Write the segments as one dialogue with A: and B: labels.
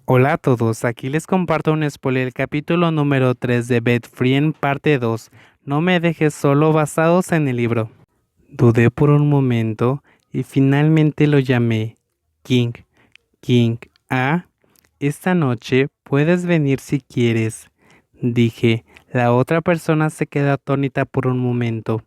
A: Hola a todos, aquí les comparto un spoiler del capítulo número 3 de Bed Free en parte 2. No me dejes solo basados en el libro. Dudé por un momento y finalmente lo llamé. King, King, esta noche puedes venir si quieres. Dije, la otra persona se quedó atónita por un momento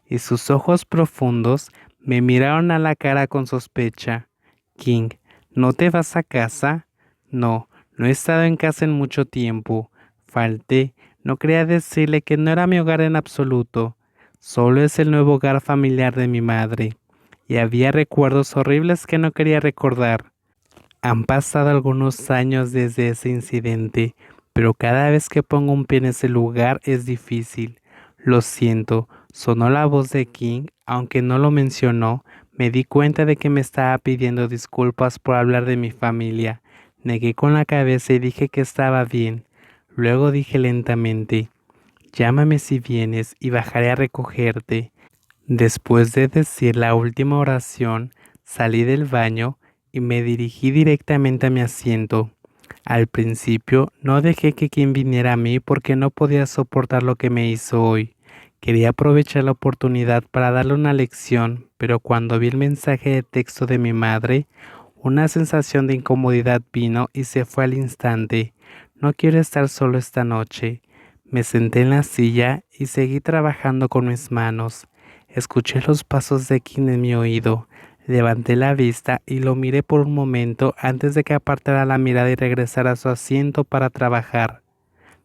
A: y sus ojos profundos me miraron a la cara con sospecha. King, ¿no te vas a casa? No, no he estado en casa en mucho tiempo. Falté, no quería decirle que no era mi hogar en absoluto. Solo es el nuevo hogar familiar de mi madre. Y había recuerdos horribles que no quería recordar. Han pasado algunos años desde ese incidente, pero cada vez que pongo un pie en ese lugar es difícil. Lo siento, sonó la voz de King, aunque no lo mencionó, me di cuenta de que me estaba pidiendo disculpas por hablar de mi familia. Negué con la cabeza y dije que estaba bien. Luego dije lentamente, llámame si vienes y bajaré a recogerte. Después de decir la última oración, salí del baño y me dirigí directamente a mi asiento. Al principio no dejé que quien viniera a mí porque no podía soportar lo que me hizo hoy. Quería aprovechar la oportunidad para darle una lección, pero cuando vi el mensaje de texto de mi madre, una sensación de incomodidad vino y se fue al instante. No quiero estar solo esta noche. Me senté en la silla y seguí trabajando con mis manos. Escuché los pasos de King en mi oído. Levanté la vista y lo miré por un momento antes de que apartara la mirada y regresara a su asiento para trabajar.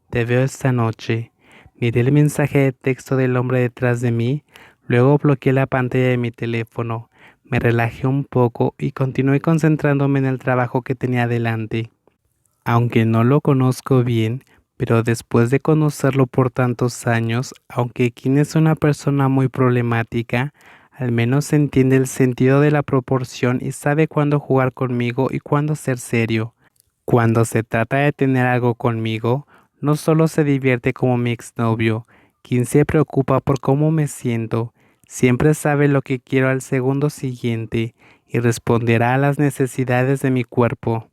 A: Te veo esta noche. Miré el mensaje de texto del hombre detrás de mí, luego bloqueé la pantalla de mi teléfono. Me relajé un poco y continué concentrándome en el trabajo que tenía delante. Aunque no lo conozco bien, pero después de conocerlo por tantos años, aunque Kim es una persona muy problemática, al menos entiende el sentido de la proporción y sabe cuándo jugar conmigo y cuándo ser serio. Cuando se trata de tener algo conmigo, no solo se divierte como mi exnovio, Kim se preocupa por cómo me siento, siempre sabe lo que quiero al segundo siguiente y responderá a las necesidades de mi cuerpo.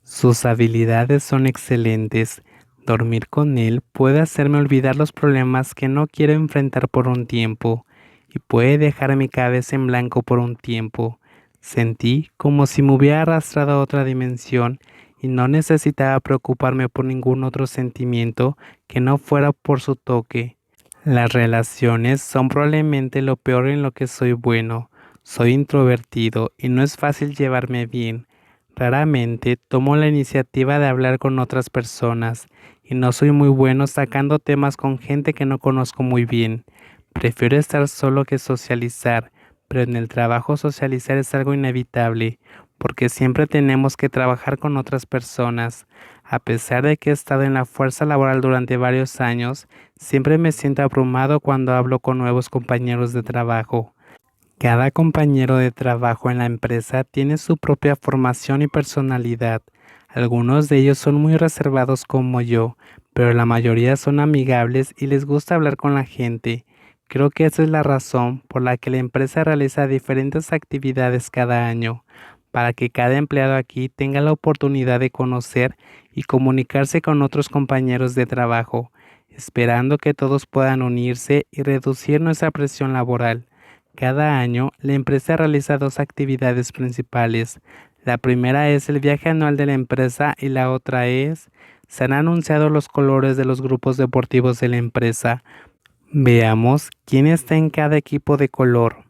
A: Sus habilidades son excelentes. Dormir con él puede hacerme olvidar los problemas que no quiero enfrentar por un tiempo y puede dejar mi cabeza en blanco por un tiempo. Sentí como si me hubiera arrastrado a otra dimensión y no necesitaba preocuparme por ningún otro sentimiento que no fuera por su toque. Las relaciones son probablemente lo peor en lo que soy bueno. Soy introvertido y no es fácil llevarme bien. Raramente tomo la iniciativa de hablar con otras personas y no soy muy bueno sacando temas con gente que no conozco muy bien. Prefiero estar solo que socializar, pero en el trabajo socializar es algo inevitable, porque siempre tenemos que trabajar con otras personas. A pesar de que he estado en la fuerza laboral durante varios años, siempre me siento abrumado cuando hablo con nuevos compañeros de trabajo. Cada compañero de trabajo en la empresa tiene su propia formación y personalidad. Algunos de ellos son muy reservados como yo, pero la mayoría son amigables y les gusta hablar con la gente. Creo que esa es la razón por la que la empresa realiza diferentes actividades cada año, para que cada empleado aquí tenga la oportunidad de conocer y comunicarse con otros compañeros de trabajo, esperando que todos puedan unirse y reducir nuestra presión laboral. Cada año, la empresa realiza dos actividades principales. La primera es el viaje anual de la empresa y la otra es, se han anunciado los colores de los grupos deportivos de la empresa. Veamos quién está en cada equipo de color.